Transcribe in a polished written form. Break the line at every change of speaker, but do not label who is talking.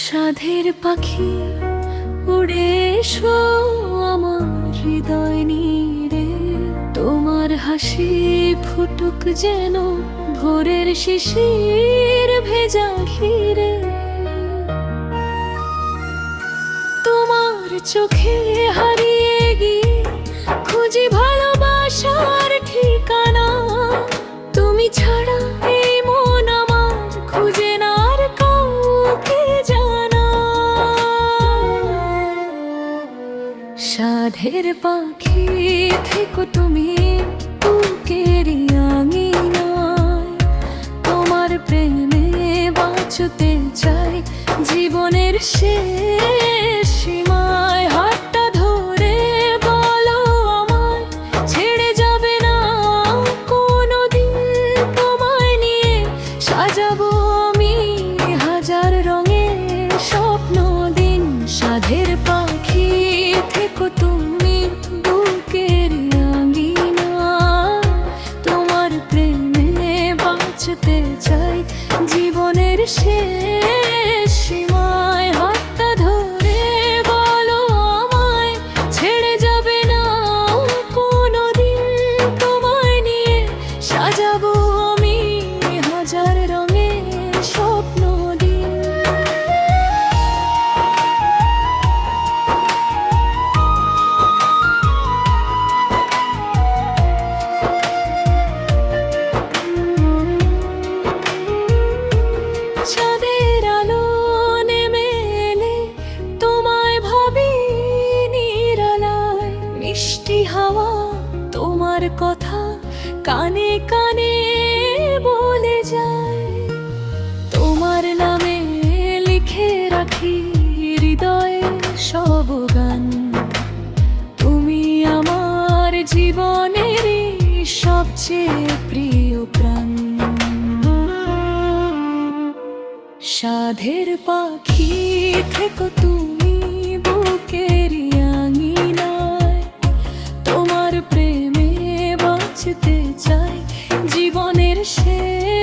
সাধের পাখি উড়ে এসো আমার হৃদয় নীড়ে, তোমার হাসি ফুটুক যেন ভোরের শিশির ভেজা ঘিরে। তোমার চোখে হারিয়ে গিয়ে খুঁজি ভালোবাসার ঠিকানা, তুমি ছাড়া এই মন আমার খুঁজে না আর কাউকে জানা। সাধের পাখি থেকো তুমি বুকেরই আঙিনায়, তোমার প্রেমে বাঁচতে চাই জীবনের শেষ সীমায়। হাতটা ধরে বলো আমায় ছেড়ে যাবে না কোনোদিন, তোমায় নিয়ে সাজাবো আমি হাজার রঙের স্বপ্ন দিন। সাধের পাখি থেকো তুমি বুকের আঙিনায়, তোমার প্রেমে বাঁচতে চাই জীবনের শেষ সীমায়। হাতটা ধরে বলো আমায় ছেড়ে যাবে না কোনোদিন, তোমায় নিয়ে সাজাবো আমি হাজার রঙের স্বপ্ন দিন। চাঁদের আলো নেমে এলে তোমায় ভাবি নিরালায়, মিষ্টি হাওয়া তোমার কথা কানে কানে বলে যায়। তোমার নামে লিখে রাখি হৃদয়ে সব গান, তুমি আমার জীবনেরই সবচেয়ে প্রিয় প্রাণ। সাধের পাখি থেকো তুমি বুকেরই আঙিনায়, তোমার প্রেমে বাঁচতে চাই জীবনের শেষ